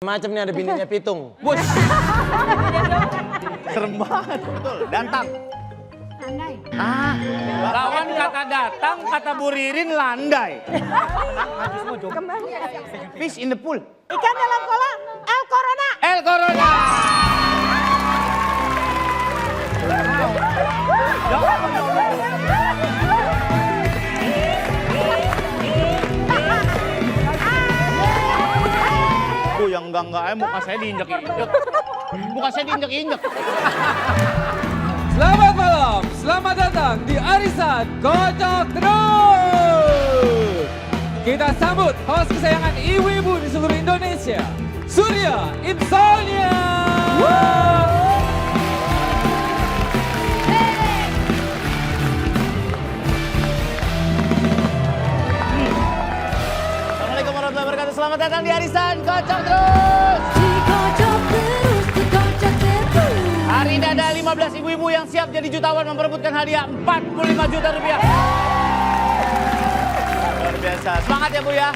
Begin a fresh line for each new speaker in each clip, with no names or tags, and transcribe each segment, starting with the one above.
Macam nih ada bininya pitung.
Bus. Serem banget. Betul, datang.
Landai.
Lawan kata datang, kata Bu Ririn landai. Fish in the pool.
Ikan dalam kolam. El Corona.
El Corona. Yang enggak muka saya diinjek-injek. Muka saya diinjek-injek.
Selamat malam, selamat datang di Arisan Kocok Terus. Kita sambut host kesayangan ibu-ibu di seluruh Indonesia, Surya Insomnia.
Assalamualaikum warahmatullahi wabarakatuh. Selamat datang di Arisan Kocok Terus.
Dikocok terus, dikocok terus.
Hari ini ada 15 ibu-ibu yang siap jadi jutawan memperebutkan hadiah 45 juta rupiah. Luar biasa. Semangat ya Bu ya.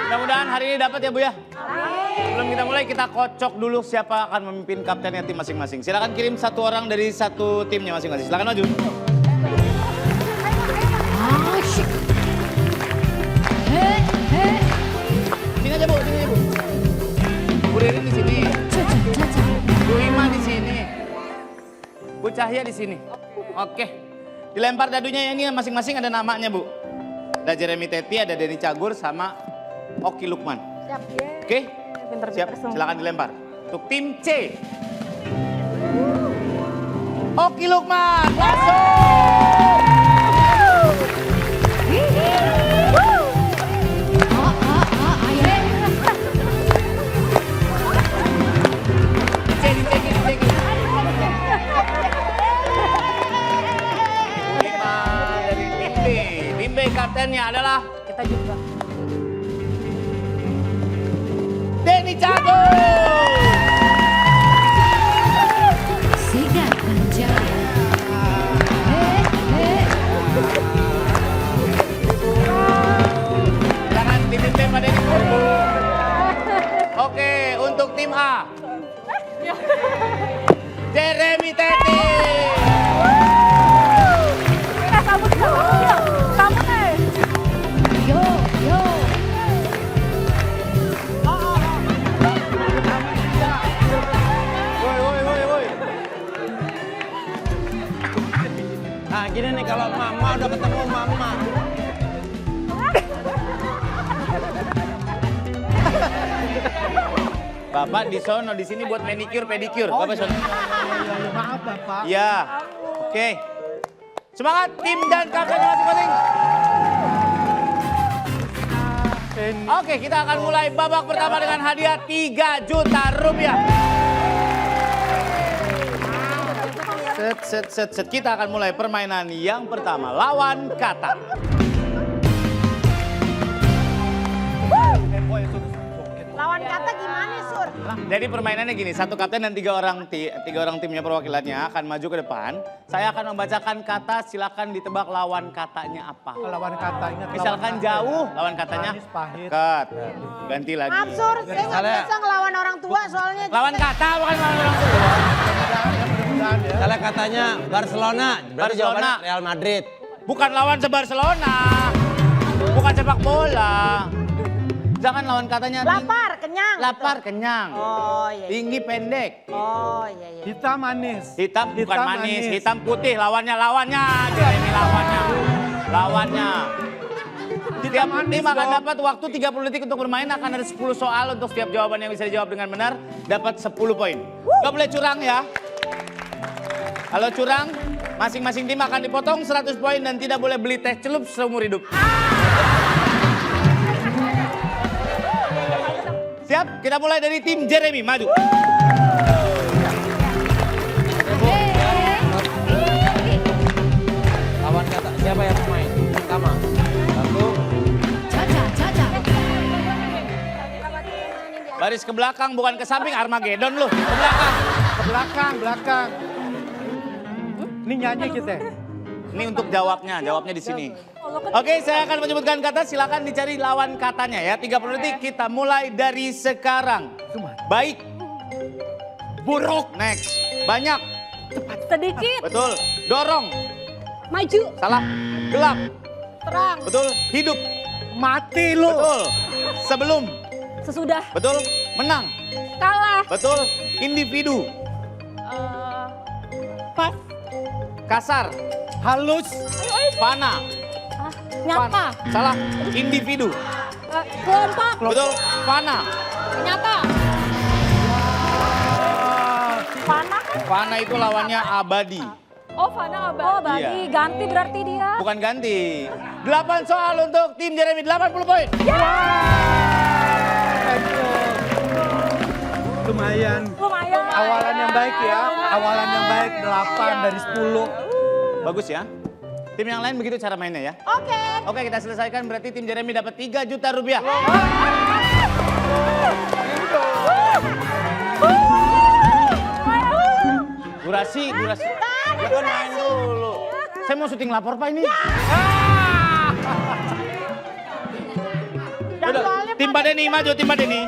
Mudah-mudahan hari ini dapat ya Bu ya. Sebelum kita mulai, kita kocok dulu siapa akan memimpin kaptennya tim masing-masing. Silakan kirim satu orang dari satu timnya masing-masing. Silakan maju.
Asyik. He.
Sini aja Bu, sini aja Bu. Bu Ririn di sini.
Caca.
Bu Ima di sini. Bu Cahya di sini. Oke. Dilempar dadunya ini masing-masing ada namanya Bu. Ada Jeremy Teti, ada Denny Cagur sama Oki Lukman.
Siap.
Oke? Siap, silakan dilempar. Untuk tim C. Oki Lukman, masuk!
Ayo.
Cek. Lima dari tim B. Tim B kaptennya adalah
Kita juga.
Denny Cagur.
Sikat penjara. He.
Silakan tim pada ini. Oke, untuk tim A. Jeremy Teti.
Yo.
Woi.
Nah gini nih kalau mama udah ketemu mama.
Bapak di sono di sini buat manicure pedicure. Bapak sono.
Maaf Bapak.
Ya. Oke. Semangat tim dan kapten masing-masing. Oke, kita akan mulai babak pertama dengan hadiah 3 juta rupiah. Set. Kita akan mulai permainan yang pertama. Lawan kata.
Lawan kata gimana, Sur?
Jadi permainannya gini, satu kapten dan tiga orang timnya perwakilannya akan maju ke depan. Saya akan membacakan kata, silakan ditebak lawan katanya apa.
Lawan kata ingat.
Misalkan jauh, lawan katanya
Manis, pahit.
cut. Ganti lagi.
Maaf, Sur. Saya nggak bisa ngelawan orang tua soalnya.
Lawan kata bukan lawan orang tua.
Mudah-mudahan ya.
Kalau katanya Barcelona, berarti
Barcelona.
jawabannya Real Madrid.
Bukan lawan Barcelona. Bukan sepak bola. Jangan lawan katanya
Lapar, kenyang.
lapar, kenyang.
Oh, iya.
Tinggi, pendek.
Oh, iya.
Hitam manis.
Hitam bukan manis, hitam putih. Lawannya. Jeremy lawannya. Setiap tim akan dapat waktu 30 detik untuk bermain. Akan ada 10 soal untuk setiap jawaban yang bisa dijawab dengan benar. Dapat 10 poin. Gak boleh curang ya. Kalau curang, masing-masing tim akan dipotong 100 poin dan tidak boleh beli teh celup seumur hidup. Siap? Kita mulai dari tim Jeremy, maju.
Lawan kata siapa yang main? Pertama. Satu.
Caca.
Baris ke belakang, bukan ke samping. Armageddon lu. Ke belakang.
Ke belakang. Ini nyanyi kita.
Ini untuk jawabnya di sini. Oke, saya akan menyebutkan kata, silakan dicari lawan katanya ya. 30 detik, kita mulai dari sekarang. Baik. Buruk. Next. Banyak.
Sedikit.
Betul. Dorong.
Maju.
Salah. Gelap.
Terang.
Betul. Hidup.
Mati lu.
Betul. Sebelum.
Sesudah.
Betul. Menang.
Kalah.
Betul. Individu.
Pas.
Kasar.
Halus.
Fana.
Nyata.
Salah. Individu.
Kelompok.
Betul. Fana.
Nyata. Fana kan?
Fana itu lawannya abadi.
Oh, Fana abadi. Oh, abadi.
Iya.
Ganti berarti dia.
Bukan ganti. 8 soal untuk tim Jeremy, 80 poin.
Lumayan.
Lumayan.
Awalan yang baik ya. Awalan yang baik 8 dari 10.
Bagus ya. Tim yang lain begitu cara mainnya ya.
Oke.
Oke, kita selesaikan, berarti tim Jeremy dapat 3 juta rupiah. Durasi. Ya kan main dulu. Saya mau syuting lapor Pak ini. Udah, tim Pak Denny maju, tim Pak Denny.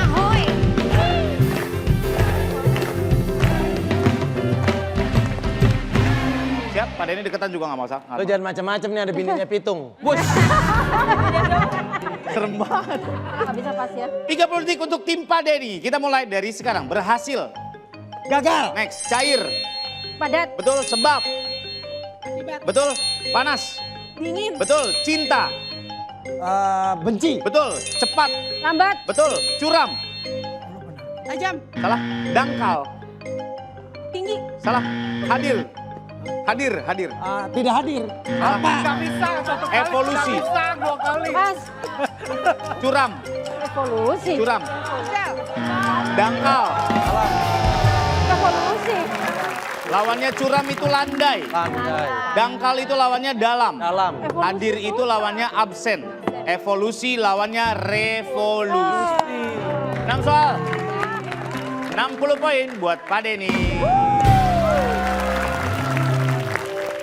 Ahoy.
Siap, Pak Denny deketan juga nggak masalah.
Lo jangan macam-macam nih, ada bininya Pitung.
Serem banget.
Nggak bisa pas ya.
30 detik untuk tim Pak Denny. Kita mulai dari sekarang. Berhasil.
Gagal.
Next, cair.
Padat.
Betul, sebab. Betul, panas.
Dingin.
Betul, cinta.
Benci.
Betul, cepat.
Lambat.
Betul, curam.
Tajam.
Salah, dangkal.
Tinggi.
Salah, hadir. Hadir.
Tidak hadir.
Salah,
Gak bisa satu kali.
Evolusi.
Gak bisa 2 kali.
Pas.
curam.
Evolusi.
Curam. Dangkal.
Evolusi.
Lawannya curam itu landai.
Landai.
Dangkal itu lawannya dalam.
Dalam.
Hadir itu lawannya absen. Evolusi lawannya revolusi. 6 soal. 60 poin buat Pak Denny.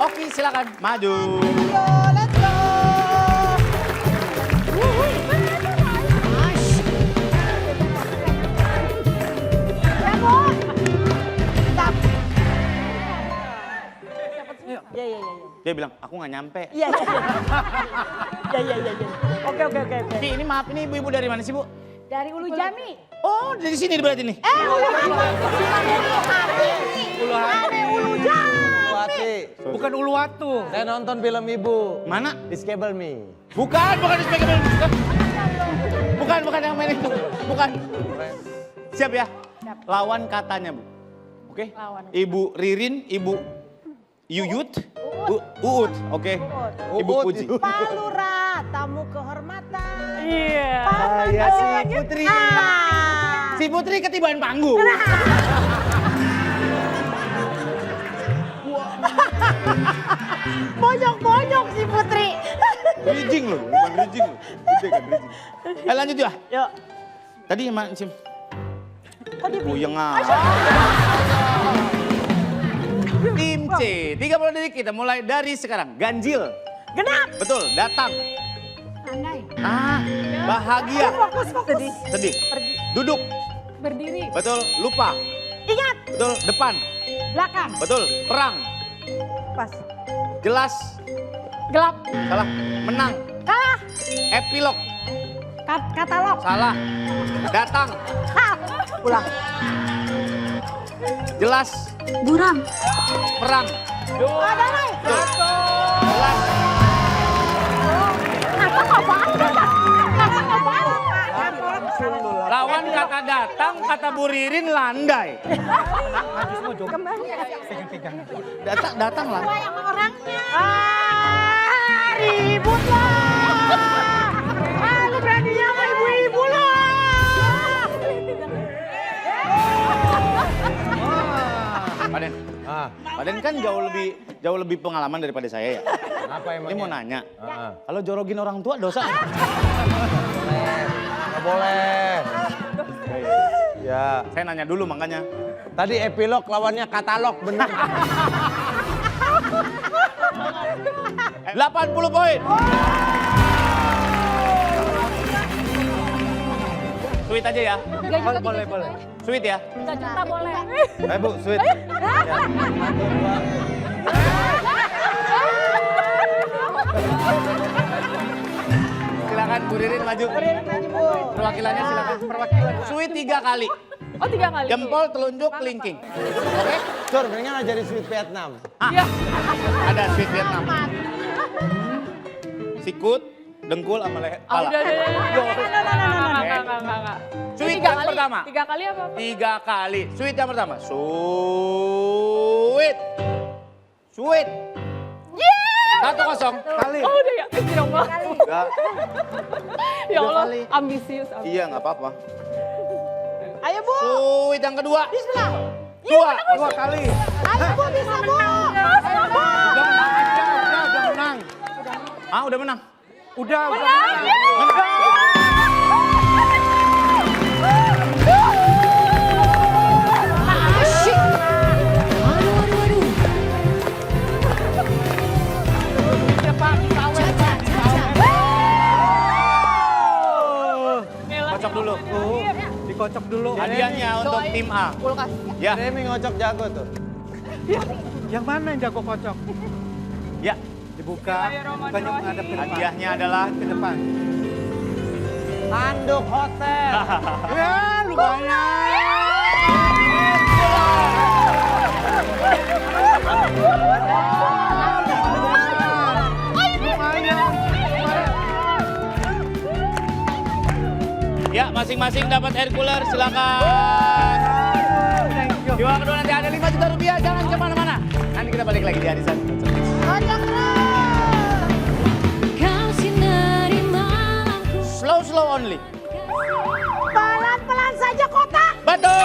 Oke, silakan maju.
Let's go. Ya.
Dia bilang, aku nggak nyampe.
Iya. Oke.
Ki, ini maaf, ini ibu-ibu dari mana sih, Bu?
Dari Ulu Jami.
Oh, dari sini berarti nih.
Ulu Jami.
Wati.
Bukan Uluwatu.
Saya nonton film ibu.
Mana?
Disable Me.
Bukan di speaker. Bukan yang main itu. Bukan. Siap ya? Lawan katanya, Bu. Oke?
Lawan.
Ibu Ririn, Ibu Yuyut, Uut. Oke. Ibu
Uut.
Puji.
Pak Lurah, tamu kehormatan.
Iya.
Saya si Putri.
Si Putri ketiban panggung.
Bonyok-bonyok si Putri.
Bridging loh, bukan bridging loh. Gede kan bridging. Lanjut ya.
Yuk.
Tadi yang mana, Sim?
Kok dia
Puyeng aja. Tim C, 30 detik kita mulai dari sekarang. Ganjil.
genap?
Betul, datang.
Andai.
Bahagia.
Fokus.
Sedih. Duduk.
Berdiri.
Betul, lupa.
Ingat.
Betul, depan.
Belakang.
Betul, perang.
Pas.
Jelas.
Gelap.
Salah. Menang.
Kalah.
Epilog.
Katalog.
Salah. Datang.
Ulang.
Jelas.
Buram.
Perang.
Damai.
Betul. Jelas. Lawan kata datang, kata Bu Ririn landai. Datang lah.
Yang orangnya. Ribut lah. Lu beraninya sama ibu-ibu lah.
Paden. Paden kan jauh lebih pengalaman daripada saya ya.
Kenapa emang?
Ini mau nanya. Kalau jorogin orang tua dosa nggak?
Nggak boleh. Ya.
Saya nanya dulu makanya.
Tadi epilog lawannya katalog bener.
80 poin. Sweet aja ya.
Boleh.
Sweet ya.
3 juta boleh.
Ayo Bu, sweet.
Silakan Bu Ririn maju. Perwakilannya silakan. Sweet 3 kali.
Oh 3 kali.
Jempol, telunjuk, kelingking. Oke?
Sur, mendingan ajarin sweet Vietnam.
Iya.
Ada sweet Vietnam. Sikut, dengkul sama leher.
Oh,
Pala.
udah. Enggak.
Sweet yang pertama.
3 kali apa?
3 kali. Sweet yang pertama. Sweet. Sweet. 1-0.
Kali.
Oh udah ya. Ya Allah.
Enggak.
Ya Allah.
kali.
Ambisius.
Iya, nggak apa-apa.
Ayo Bu.
Sweet yang kedua.
Bismillah.
2 kali.
Ayo Bu bisa Bu.
Udah menang.
Ah, udah menang.
Udah.
Kocok dulu.
Dikocok dulu.
Hadiahnya untuk tim A.
Kulkas.
Ya,
Remi ngocok jago tuh.
Yang mana yang jago kocok?
ya.
Dibuka. Bukannya menghadap ke depan.
Hadiahnya adalah
Ke depan.
Handuk hotel.
Ya, lumayan.
Ya, masing-masing dapat air cooler, silakan. Di bawah kedua nanti ada 5 juta rupiah, jangan kemana-mana. Nanti kita balik lagi di Arisan. Slow only.
Pelan-pelan saja kotak.
Betul.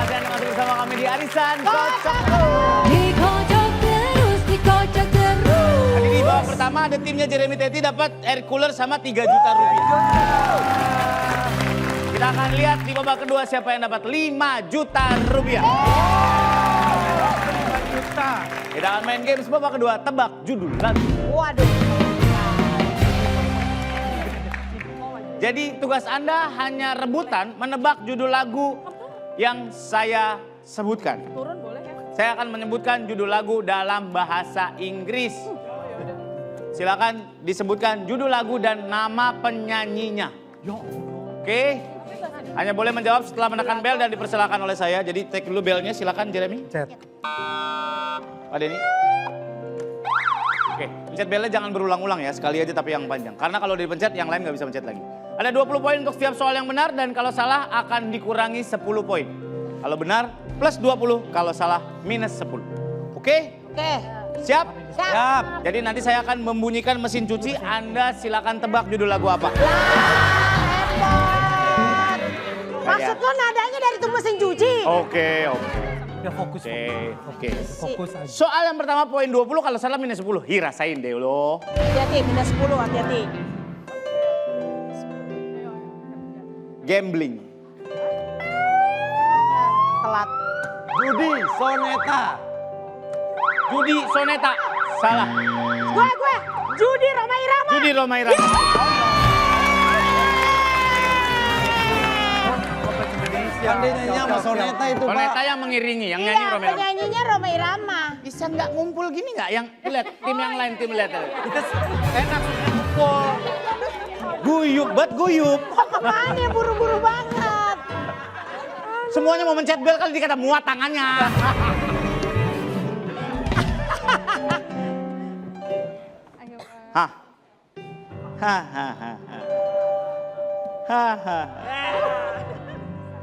Terima kasih Anda masih bersama kami di Arisan. Kocok. Tadi di babak pertama ada timnya Jeremy Teti dapat air cooler sama 3 juta rupiah. Kita akan lihat di babak kedua siapa yang dapat 5 juta rupiah.
5 juta.
Kita akan main games babak kedua, tebak judul lagu.
Waduh.
Jadi tugas Anda hanya rebutan menebak judul lagu yang saya sebutkan.
Turun boleh ya?
Saya akan menyebutkan judul lagu dalam bahasa Inggris. Silakan disebutkan judul lagu dan nama penyanyinya. Oke? Hanya boleh menjawab setelah menekan bel dan dipersilakan oleh saya. Jadi take dulu belnya, silakan Jeremy.
Cet.
Pak Denny. Oke, pencet belnya jangan berulang-ulang ya, sekali aja tapi yang panjang. Karena kalau dipencet yang lain nggak bisa pencet lagi. Ada 20 poin untuk setiap soal yang benar dan kalau salah akan dikurangi 10 poin. Kalau benar plus 20, kalau salah minus 10. Oke?
Oke.
Siap?
Siap.
Jadi nanti saya akan membunyikan mesin cuci, Anda silakan tebak judul lagu apa.
Maksud lo nadanya dari tuh mesin cuci?
Oke.
Ya fokus.
Oke.
Fokus aja.
Soal yang pertama poin 20, kalau salah minus 10. Hi, rasain deh lo.
Hati-hati, minus 10, hati-hati.
Gambling.
Telat.
Judi Soneta.
Judi Soneta. Salah.
Gue. Judi Roma Irama.
Judi Roma Irama.
Kan dia nyanyi sama Soneta itu, Pak.
Soneta yang mengiringi, yang nyanyi
Iya,
Roma Irama.
penyanyinya Roma Irama.
Bisa nggak ngumpul gini nggak? Yang lihat tim yang lain, tim lihat.
Kita enak ngumpul.
Guyup, guyup.
Kemana buru-buru banget.
Semuanya mau mencet bel kali dikata muat tangannya. Hah.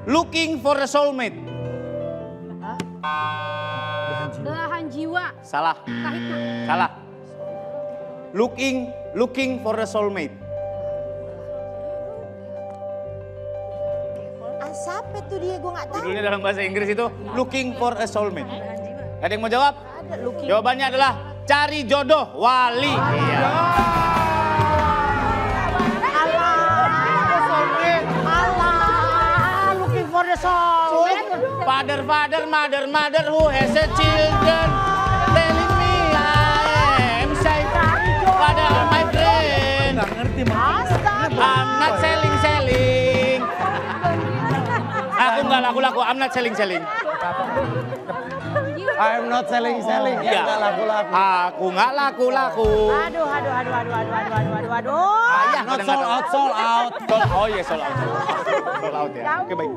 Looking for a soulmate.
Belahan jiwa.
Salah. Salah. Looking for a soulmate.
Asap. Apa tuh dia? Gue nggak tahu.
Judulnya dalam bahasa Inggris itu Looking for a Soulmate. Ada yang mau jawab?
Ada looking.
Jawabannya adalah Cari Jodoh Wali. Iya.
Alah, looking for the soul.
Father, mother who has a children telling me I am shy. Padahal my friend,
Nggak ngerti Mang.
I'm not selling. Aku nggak laku-laku, I'm not selling.
I'm not selling.
Iya.
Ya, nggak laku-laku.
Aku nggak laku-laku.
Aduh.
Ayah,
Not sold out.
Oh iya, sold out ya. Oke, baik.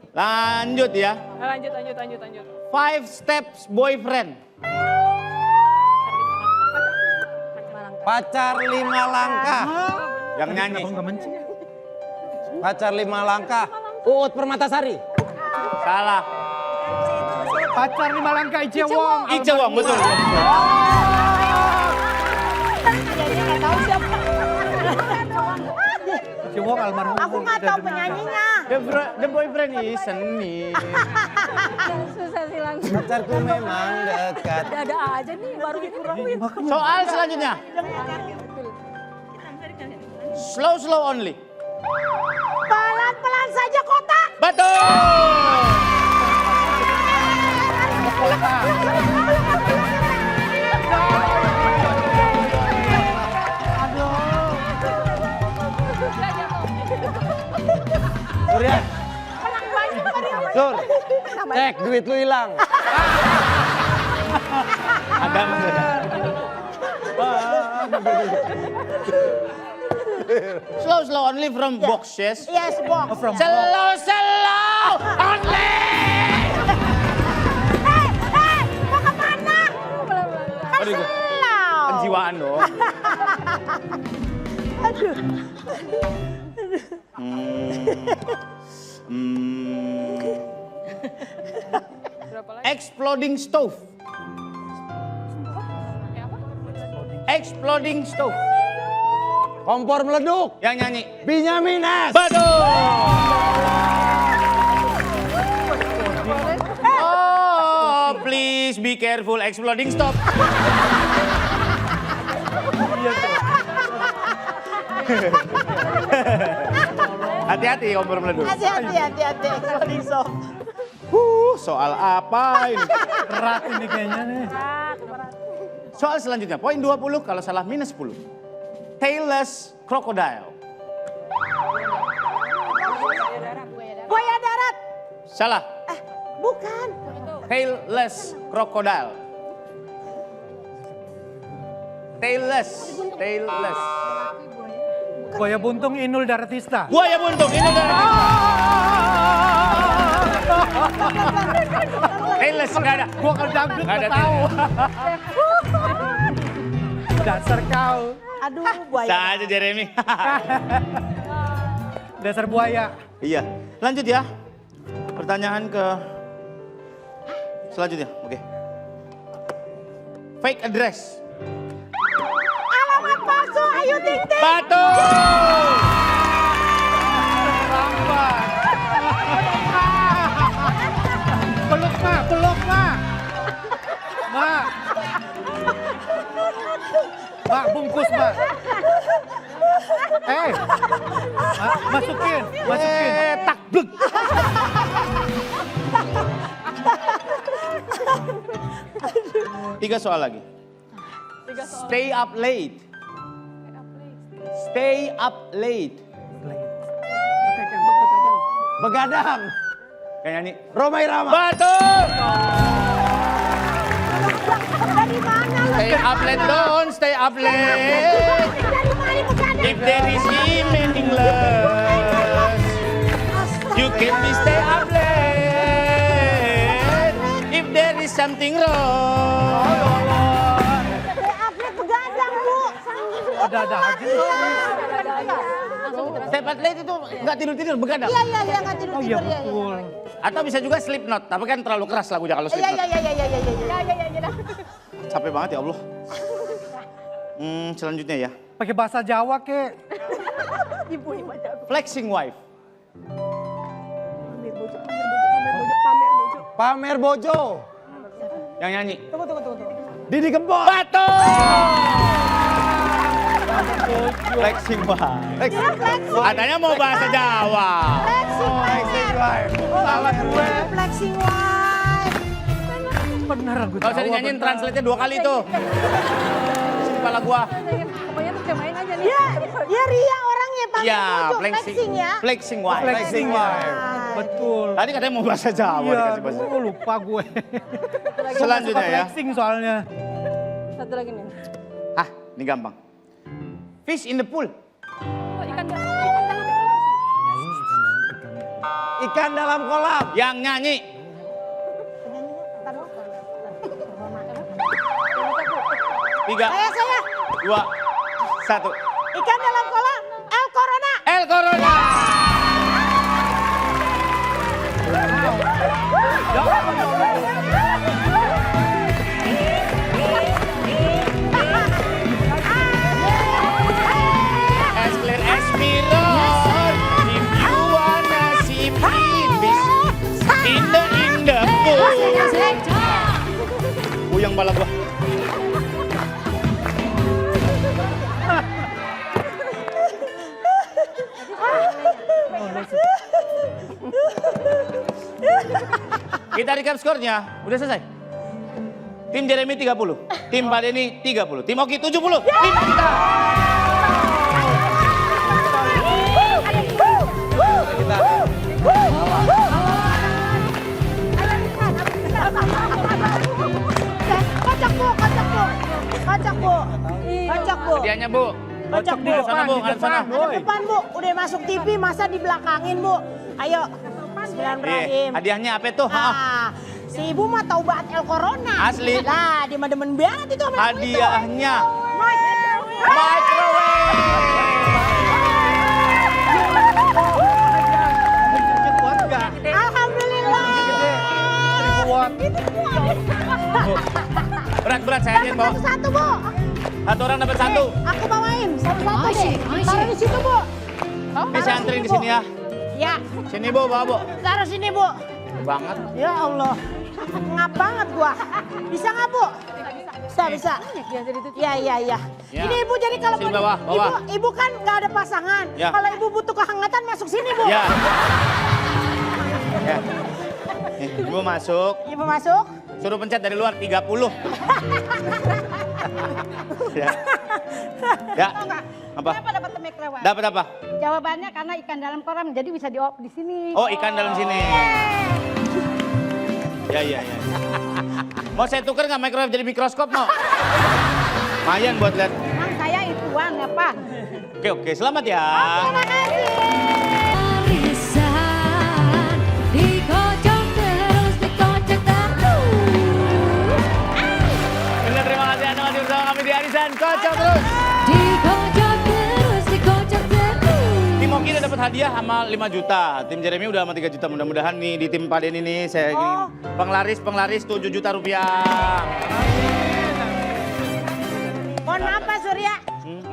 Lanjut ya.
Lanjut.
5 steps boyfriend.
Pacar 5 langkah.
Yang nyanyi.
Pacar 5 langkah. Uut Permatasari.
Salah.
Pacar 5 langkah Ice Wong.
Ice Wong, betul.
Jadi nggak tahu siapa.
Ice Wong almarhum.
Aku nggak tahu penyanyinya.
The boyfriend is seni.
Susah sih langsung.
Pacarku memang dekat.
Ada aja nih baru dikurangin.
Soal selanjutnya. Slow only.
Pelan-pelan saja kotak.
Betul.
Surya. Sur, cek duit lu hilang.
Ada Slow only from box, yes?
Yes, box.
Slow only.
Mau kemana?
Aduh,
Slow.
penjiwaan dong.
Aduh.
Exploding stove. Exploding stove.
Kompor meleduk.
Yang nyanyi.
Benyamin S.
Betul. Oh, please be careful exploding stove. Hati-hati kompor meleduk.
Hati-hati. Exploding soap.
Soal apa ini?
Berat ini kayaknya nih.
Soal selanjutnya, poin 20 kalau salah minus 10. Tailless crocodile.
Buaya darat.
Salah.
Bukan.
Tailless crocodile. Tailless.
Buaya buntung Inul Daratista.
Buaya buntung ini udah. Tailless nggak ada.
Gua kan dangdut
Nggak ada
nggak tahu. Dasar kau.
Aduh, buaya.
Bisa aja Jeremy.
Dasar buaya.
Iya. Lanjut ya. Pertanyaan ke selanjutnya. Oke. Fake address.
Alamat palsu Ayu Ting Ting.
Betul.
Peluk ma. Ma, bungkus ma. Masukin.
Tak blek. Tiga soal lagi. Stay up late. Stay up late.
Begadang.
Kayak nyanyi.
Romai Rama.
Betul.
Dari mana lu?
Stay up late, don't stay up late.
Dari mana bukan?
If there is meaningless, you can be stay up late. If there is something wrong.
Update begadang, Bu.
Ada aja.
Stay up late itu nggak tidur-tidur, begadang.
Iya, nggak tidur.
Oh iya betul.
Atau bisa juga sleep note, tapi kan terlalu keras lagunya kalau sleep
Iya.
note.
Iya.
Capek banget ya Allah. Selanjutnya ya.
Pakai bahasa Jawa kek.
Ibu.
Flexing wife.
Pamer Bojo.
Yang nyanyi.
Tunggu.
Didi Kempot.
Betul. Flexing Wife. Katanya mau bahasa Jawa.
Flexing Wife. Salah gue.
Flexing wife.
Bener aku
Gak usah dinyanyiin, translate-nya 2 kali tuh. Sini kepala gua.
Pokoknya tuh main aja nih.
Ya Ria orangnya Pamer
Iya,
Bojo, flexing ya.
Flexing Wife.
Flexing Wife.
Betul.
Tadi katanya mau bahasa Jawa
Iya,
dikasih bahasa.
gue lupa gue.
Selanjutnya ya.
Flexing soalnya.
Satu lagi nih.
Ah, ini gampang. Fish in the pool.
Oh, ikan
Ikan dalam kolam.
Yang nyanyi. Tiga,
Saya.
2, 1.
Ikan dalam kolam. El Corona.
El Corona. As clear as mirror. If you wanna see me in the pool. Puyeng bala gua. Kita recap skornya, udah selesai. Tim Jeremy 30, tim Pak Denny 30, tim Oki 70, tim kita.
Kocok bu.
Hadiahnya Bu.
Kocok bu.
Sana Bu, ada sana.
Ada depan bu. Udah masuk TV masa di belakangin bu. Ayo. Bismillahirrahmanirrahim.
Hadiahnya apa tuh?
Ah, si ibu mah tahu banget El Corona.
Asli.
Lah, dia mah demen banget itu sama itu.
Hadiahnya
Microwave. Alhamdulillah.
Berat saya aja bawa.
Satu bu.
Satu orang dapat satu.
Aku bawain satu-satu deh. Taruh di situ bu.
Ini saya anterin di sini ya.
Ya,
Sini Bu, bawa Bu.
taruh sini bu.
Banget.
Ya Allah, ngap banget gua. Bisa nggak bu? Bisa. Ya.
Ya.
Ini ibu jadi kalau
Sini,
mau
bawah.
ibu kan nggak ada pasangan.
Ya.
Kalau ibu butuh kehangatan masuk sini bu.
Ya. Ya. Ibu masuk,
Ibu masuk.
suruh pencet dari luar 30. Ya. Ya. Apa?
Kenapa dapat microwave?
Dapat apa?
Jawabannya karena ikan dalam kolam jadi bisa di sini.
Oh, ikan dalam sini. Ya. Mau saya tuker nggak microwave jadi mikroskop mau? Lumayan buat lihat.
Emang saya ituan apa?
Oke, selamat ya.
Terima kasih.
Arisan dikocok terus dikocok terus.
Benar, terima kasih Anda masih bersama kami di Arisan Kocok Terus.
Dikocok terus dikocok terus.
Tim Oki udah dapat hadiah sama 5 juta. Tim Jeremy udah sama 3 juta. Mudah-mudahan nih di tim Pak Denny nih saya ingin penglaris 7 juta rupiah.
Mohon maaf Pak Surya.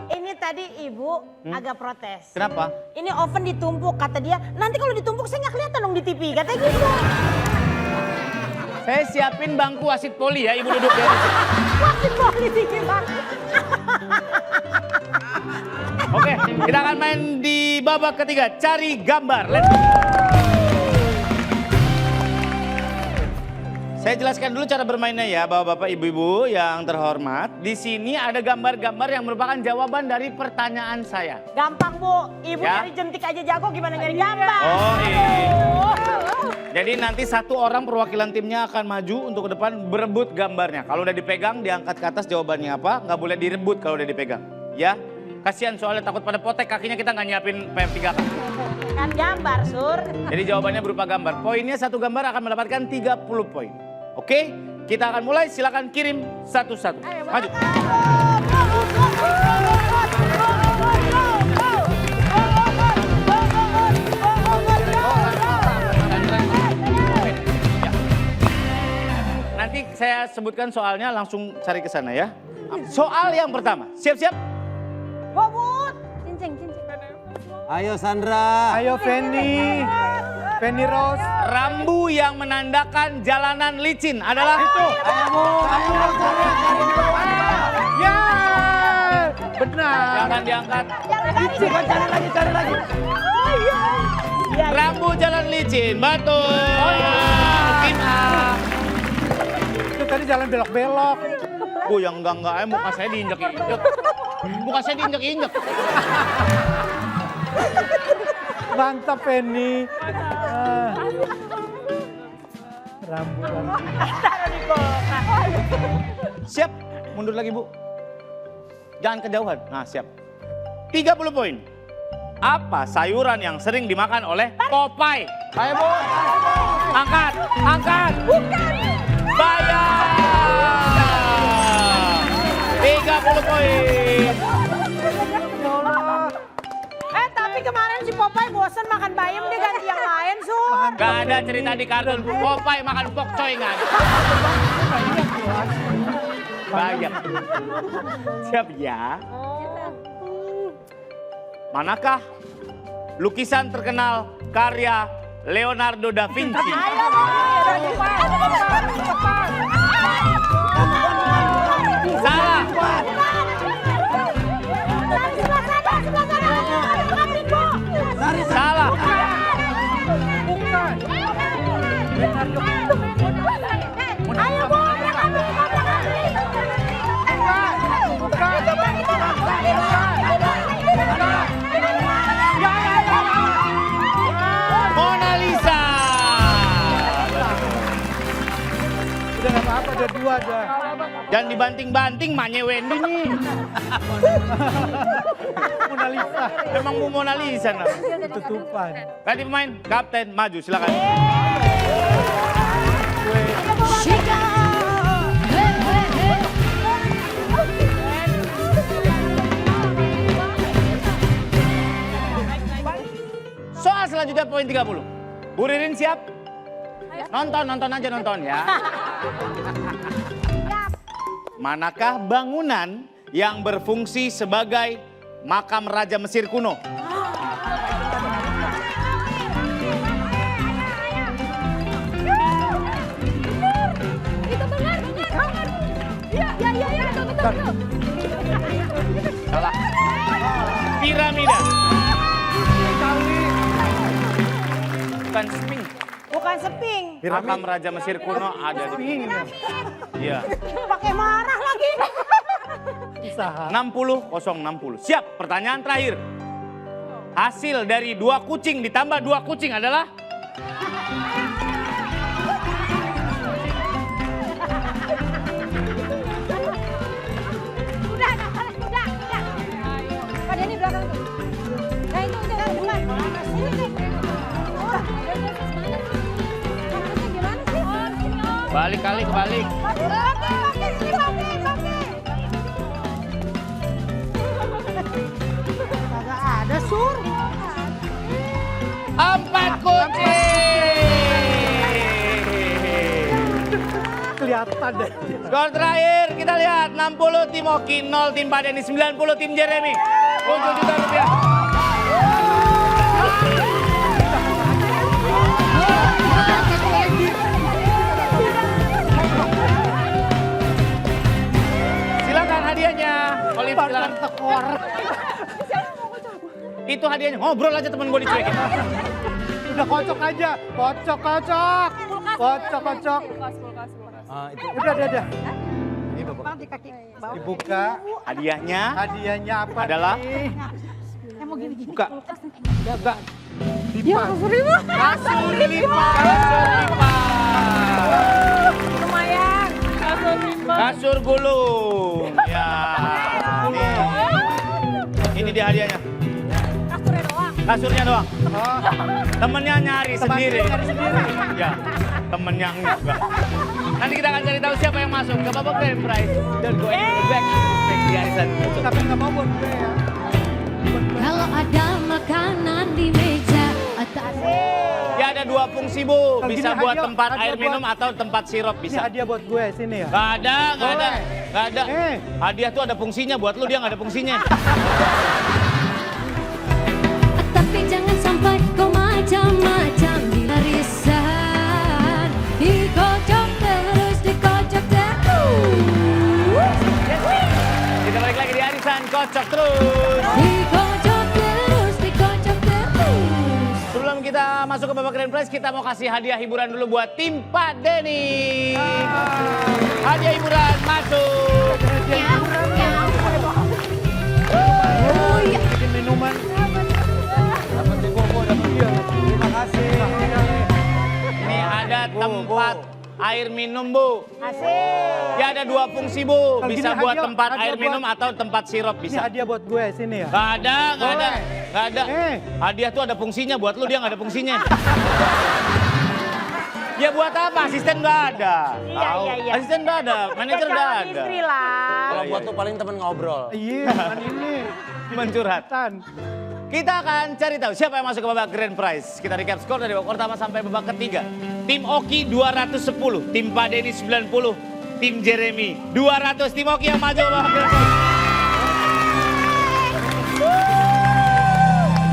Ini tadi ibu agak protes.
Kenapa?
Ini oven ditumpuk kata dia. Nanti kalau ditumpuk saya nggak kelihatan dong di TV. Katanya gitu.
Saya siapin bangku wasit poli ya, ibu duduk ya.
Wasit politik banget.
Oke, kita akan main di babak ketiga, cari gambar. Let's go. Saya jelaskan dulu cara bermainnya ya, bapak-bapak, ibu-ibu yang terhormat. Di sini ada gambar-gambar yang merupakan jawaban dari pertanyaan saya.
Gampang bu. Ibu
Ya.
nyari jentik aja jago gimana nyari gambar.
Oh iya. Jadi nanti satu orang perwakilan timnya akan maju untuk ke depan berebut gambarnya. Kalau udah dipegang, diangkat ke atas jawabannya apa. Nggak boleh direbut kalau udah dipegang. Ya, kasihan soalnya takut pada potek kakinya kita nggak nyiapin PM3 kan.
Kan gambar sur.
Jadi jawabannya berupa gambar. Poinnya satu gambar akan mendapatkan 30 poin. Oke, kita akan mulai. Silakan kirim satu-satu. Maju. Nanti saya sebutkan soalnya langsung cari ke sana ya. Soal yang pertama. Siap-siap?
Bobot.
Cincing.
Ayo Sandra.
Ayo Fendi. Penny Rose.
Rambu yang menandakan jalanan licin adalah?
Itu. Ya, benar.
Jangan diangkat.
Licin kan cari lagi.
Rambu jalan licin, betul. Tim A.
Itu tadi jalan belok-belok.
Bu yang enggak, muka saya diinjek-injek. Muka saya diinjek-injek.
Mantap Penny. Rambu.
Siap, mundur lagi Bu. Jangan kejauhan. Nah siap. 30 poin. Apa sayuran yang sering dimakan oleh Popeye? Ayo Bu. Angkat.
Bukan.
Bayar. 30 poin.
Tapi kemarin si Popeye bosan makan bayam, dia ganti yang lain, Su.
Gak ada cerita di kartun Popeye makan pokcoy nggak ada. Bayar. Siap ya. Manakah lukisan terkenal karya Leonardo da Vinci? Salah. Salah.
Ayo, Bu.
Mona Lisa.
Udah gak apa-apa, ada 2 dah.
Jangan dibanting-banting, maknya Wendy nih.
Mona Lisa.
Emang Bu Mona Lisa nah.
Tutupan.
Ganti pemain, kapten, maju silakan.
Shika. Hey, hey, hey.
Soal selanjutnya poin 30. Bu Ririn siap? Nonton aja ya. Manakah bangunan yang berfungsi sebagai makam Raja Mesir kuno?
Itu benar. Iya, betul.
Salah. Piramida. Bukan Sphinx.
Bukan seping.
Makam Raja Mesir kuno ada di Iya.
Pakai marah lagi.
Usaha.
60-0-60. Siap, pertanyaan terakhir. Hasil dari 2 kucing ditambah 2 kucing adalah?
Udah. Pak Denny belakang tuh. Nah itu udah bukan. Gimana sih?
Balik kali kebalik.
Kagak ada, Sur.
4 kucing.
Kelihatan deh.
Skor terakhir kita lihat 60 tim Oki, 0 tim Pak Denny, 90 tim Jeremy. 7 juta rupiah. Silakan hadiahnya. Olive silakan. Itu hadiahnya. Ngobrol aja temen gue dicuekin.
Udah kocok aja. Kocok. Udah. Ini Bapak.
Di kaki bawah.
Dibuka.
Hadiahnya
Hadiahnya apa
adalah
nih?
Yang mau gini-gini.
buka.
Lipat.
Kasur lipat.
Lumayan.
Kasur gulung. Ya. Ini dia hadiahnya.
Kasurnya doang.
Kasurnya doang.
Oh,
Temennya nyari sendiri. Ya, temennya enggak. Nanti kita akan cari tahu siapa yang masuk. Gak apa-apa grand prize. Don't go in the back. Di arisan.
tapi nggak mau buat gue ya.
Kalau ada makanan di meja atas.
Ya ada 2 fungsi Bu.
Kalau
Bisa
gini
buat
hadiah-
tempat
hadiah
air
buat-
minum atau tempat sirup
Ini
bisa.
hadiah buat gue sini ya.
Gak ada.
Boleh.
Gak ada.
Eh.
Hadiah tuh ada fungsinya. Buat lu dia gak ada fungsinya.
Tapi jangan sampai kau macam-macam bila
kocok terus.
Dikocok terus, dikocok terus.
Sebelum kita masuk ke babak grand prize, kita mau kasih hadiah hiburan dulu buat tim Pak Denny. Hadiah hiburan masuk.
Oh iya.
Bikin minuman. Dapat di Bobo, dapat dia. Terima kasih.
Ini ada tempat air minum, Bu.
Asik.
Ya ada 2 fungsi, Bu.
Kalau
Bisa
gini
buat
hadiah-
tempat
hadiah
air
buat-
minum atau tempat sirup
Ini
bisa.
hadiah buat gue sini ya.
Gak ada.
Boleh.
Gak ada.
Eh.
Hadiah tuh ada fungsinya, buat lu dia gak ada fungsinya. Ya buat apa? Asisten gak ada.
Iya.
Asisten gak ada, manajer gak
Calon
ada.
istri lah.
Kalau buat tuh paling temen ngobrol.
Iya, kan ini.
Mencurhat.
Tan.
Kita akan cari tahu siapa yang masuk ke babak grand prize. Kita recap skor dari babak pertama sampai babak ketiga. Tim Oki 210, tim Pak Denny 90, tim Jeremy 200. Tim Oki yang maju ke babak grand prize.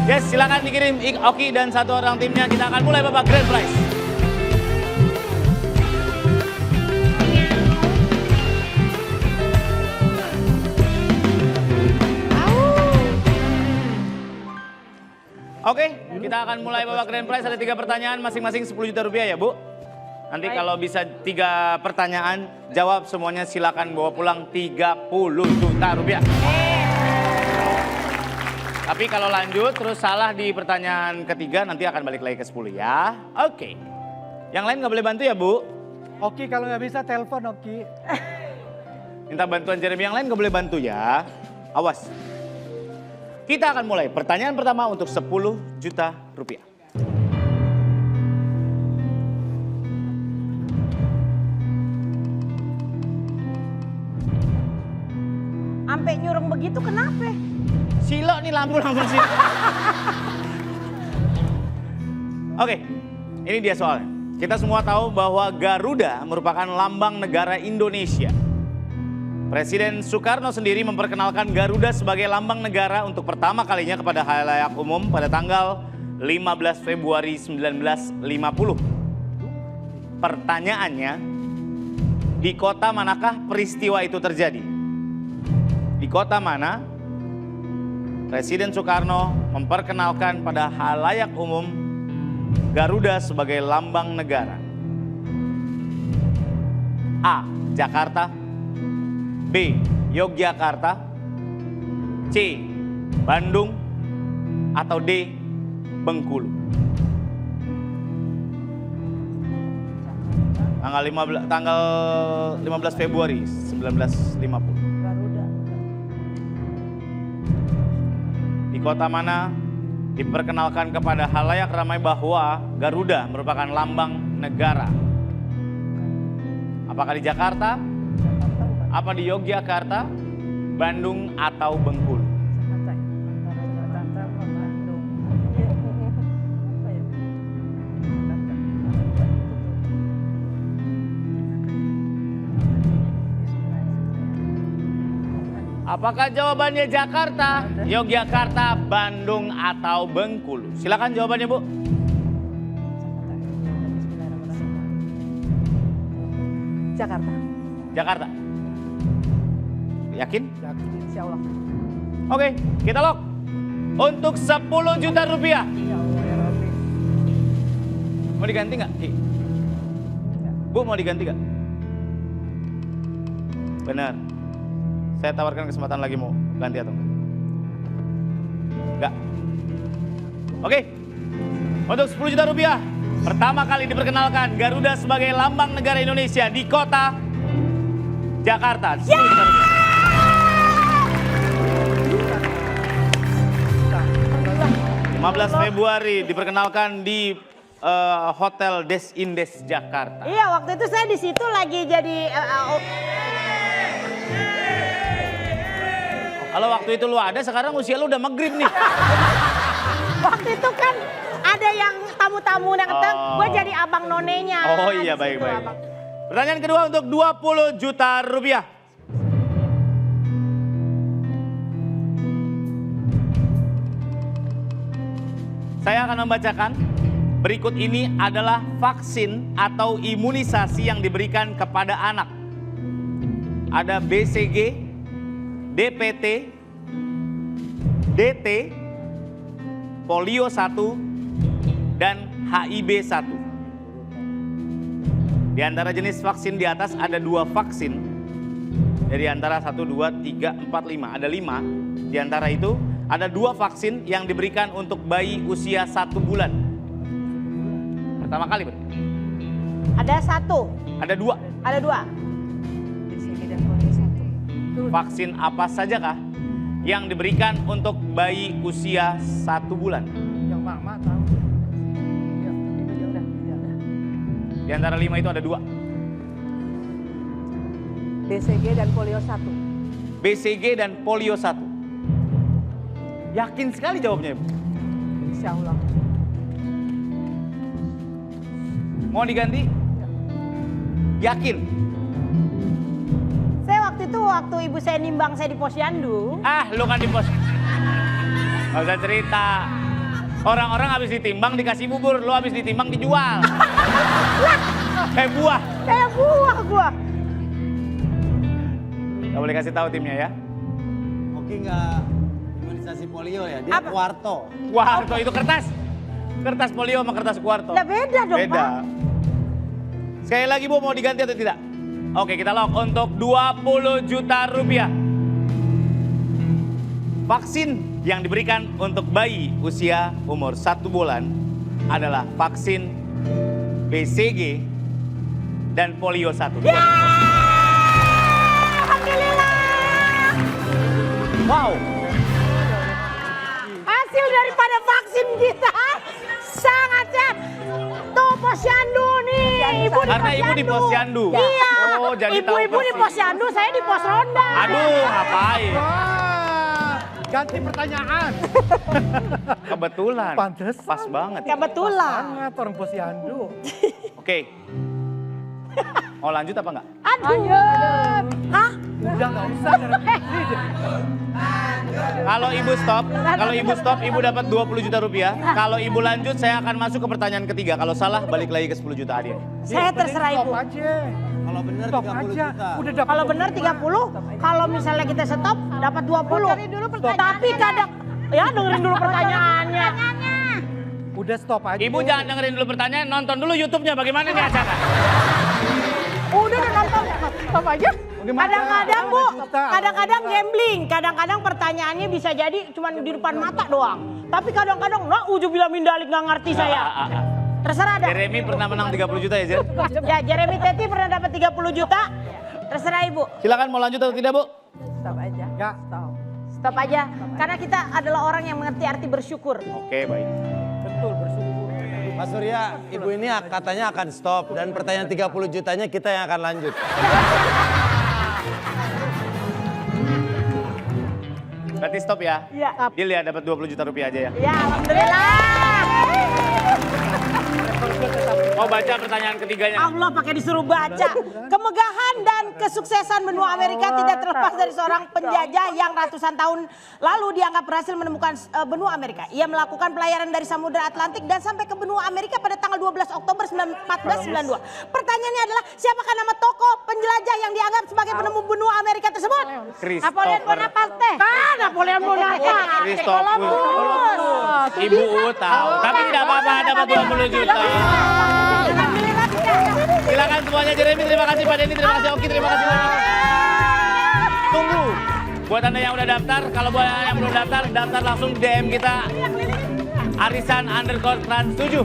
Yes, silakan dikirim Oki dan 1 orang timnya. Kita akan mulai babak grand prize. Oke, kita akan mulai babak grand prize. Ada 3 pertanyaan, masing-masing 10 juta rupiah ya, Bu. Nanti kalau bisa 3 pertanyaan, jawab semuanya, silakan bawa pulang 30 juta rupiah. Tapi kalau lanjut terus salah di pertanyaan ketiga, nanti akan balik lagi ke 10 ya. Oke. Yang lain nggak boleh bantu ya, Bu?
Oki kalau nggak bisa telepon Oki.
Minta bantuan Jeremy, yang lain nggak boleh bantu ya. Awas. Kita akan mulai pertanyaan pertama untuk 10 juta rupiah.
Sampai nyurung begitu kenapa?
Silo nih lampu silo. Oke, ini dia soalnya. Kita semua tahu bahwa Garuda merupakan lambang negara Indonesia. Presiden Soekarno sendiri memperkenalkan Garuda sebagai lambang negara untuk pertama kalinya kepada khalayak umum pada tanggal 15 Februari 1950. Pertanyaannya, di kota manakah peristiwa itu terjadi? Di kota mana Presiden Soekarno memperkenalkan pada khalayak umum Garuda sebagai lambang negara? A. Jakarta, B. Yogyakarta, C. Bandung, atau D. Bengkulu. Tanggal 15 Februari 1950.
Garuda.
Di kota mana diperkenalkan kepada khalayak ramai bahwa Garuda merupakan lambang negara? Apakah di Jakarta? Apa di Yogyakarta, Bandung, atau Bengkulu? Apakah jawabannya Jakarta, Yogyakarta, Bandung, atau Bengkulu? Silakan jawabannya, Bu.
Jakarta.
Jakarta. Yakin?
Insya Allah.
Oke, kita lock. Untuk 10 juta rupiah. Mau diganti nggak? Ki? Bu, mau diganti nggak? Benar. Saya tawarkan kesempatan lagi, mau ganti atau enggak? Enggak. Oke. Untuk 10 juta rupiah. Pertama kali diperkenalkan Garuda sebagai lambang negara Indonesia di kota Jakarta. 10 juta rupiah. 15 Februari diperkenalkan di Hotel Des Indes Jakarta.
Iya, waktu itu saya di situ lagi jadi
Kalau waktu itu lu ada, sekarang usia lu udah maghrib nih.
waktu itu kan ada yang tamu-tamu yang datang, gue jadi abang nonenya.
Oh iya,
Di
baik,
situ,
baik.
abang.
Pertanyaan kedua untuk 20 juta rupiah. Saya akan membacakan. Berikut ini adalah vaksin atau imunisasi yang diberikan kepada anak. Ada BCG, DPT, DT, polio 1, dan HIB 1. Di antara jenis vaksin di atas ada 2 vaksin. Dari antara 1, 2, 3, 4, 5. Ada 5. Di antara itu ada 2 vaksin yang diberikan untuk bayi usia 1 bulan. Pertama kali, betul?
Ada 1.
Ada 2.
Ada 2.
Vaksin apa sajakah yang diberikan untuk bayi usia 1 bulan?
Yang mak tahu. Ya, itu udah.
Di antara 5 itu ada 2.
BCG dan polio 1.
BCG dan polio 1. Yakin sekali jawabnya, Ibu.
Insya Allah.
Mau diganti? Yakin?
Saya waktu ibu saya nimbang saya di Posyandu.
Ah, lu kan di pos. Gak usah cerita. Orang-orang habis ditimbang dikasih bubur, lu habis ditimbang dijual. Kayak buah.
Kayak buah gua.
Gak boleh kasih tahu timnya ya.
Oke nggak imunisasi polio ya? Dia
Apa?
kuarto.
Kuarto itu kertas. Kertas polio sama kertas kuarto.
Lah beda dong, Pak.
Beda. Sekali lagi Bu, mau diganti atau tidak? Oke, kita lock untuk 20 juta rupiah. Vaksin yang diberikan untuk bayi usia umur 1 bulan adalah vaksin BCG dan polio 1.
Alhamdulillah.
Wow,
Hasil daripada vaksin kita sangat sehat. Tuh Posyandu nih, ibu di
karena ibu di Posyandu.
Iya.
Oh, jadi tahu
Ibu-ibu di
persis.
Posyandu, saya di Pos Ronda.
Aduh, ngapain?
Wah, ganti pertanyaan.
Kebetulan.
Pantes.
Pas banget.
Kebetulan.
Sangat orang Posyandu.
Oke. Mau lanjut apa enggak?
Aduh. Hah?
Udah nggak usah.
Kalau ibu stop, ibu dapat 20 juta rupiah. Kalau ibu lanjut, saya akan masuk ke pertanyaan ketiga. Kalau salah, balik lagi ke 10 juta hadiah.
Saya terserah ibu.
Stop aja.
Kalau bener
Stop
30
aja.
juta.
Udah dapat.
Kalau benar 30, kalau misalnya kita stop dapat 20. Tapi kadang ya dengerin dulu pertanyaannya.
Udah stop aja.
Ibu jangan dengerin dulu pertanyaan, nonton dulu YouTube-nya bagaimana nih acara.
Udah nonton. Stop aja. Kadang-kadang Bu,
5 juta.
kadang-kadang gambling, kadang-kadang pertanyaannya bisa jadi cuma di depan mata doang. Tapi kadang-kadang, nah ujubillah min dalik nggak ngerti saya. Terserah dah.
Jeremy pernah menang 30 juta ya, Jer?
Ya, Jeremy Teti pernah dapat 30 juta. Terserah Ibu.
Silakan mau lanjut atau tidak, Bu?
Stop aja.
Ya.
Stop aja. Karena kita adalah orang yang mengerti arti bersyukur.
Oke, baik.
Betul bersyukur.
Mas Surya, ibu ini katanya akan stop dan pertanyaan 30 jutanya kita yang akan lanjut.
Berarti stop ya?
Iya.
Deal ya, dapat 20 juta rupiah aja ya.
Ya, alhamdulillah.
Mau baca pertanyaan ketiganya?
Allah pakai disuruh baca. Kemegahan dan kesuksesan benua Amerika tidak terlepas dari seorang penjajah yang ratusan tahun lalu dianggap berhasil menemukan benua Amerika. Ia melakukan pelayaran dari Samudra Atlantik dan sampai ke benua Amerika pada tanggal 12 Oktober 1492. Pertanyaannya adalah siapakah nama tokoh penjelajah yang dianggap sebagai penemu benua Amerika tersebut? Napoleon Bonaparte. Ah, Napoleon Bonaparte.
Christopher. Ibu tahu, tapi tidak apa-apa, dapat 20 juta.
Alhamdulillah tidak.
Silakan semuanya, Jeremy, terima kasih Pak Denny, terima kasih Oki, terima kasih banyak. Tunggu, buat Anda yang udah daftar, kalau buat Anda yang belum daftar, daftar langsung DM kita Arisan_Trans7.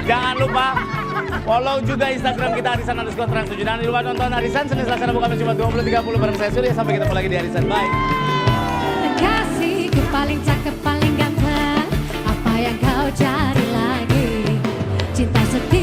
Jangan lupa follow juga Instagram kita Arisan_Trans7. Jangan lupa nonton Arisan Senin Selasa Rabu Kamis Jumat 20.30 bareng saya Surya. Sampai ketemu lagi di Arisan. Bye.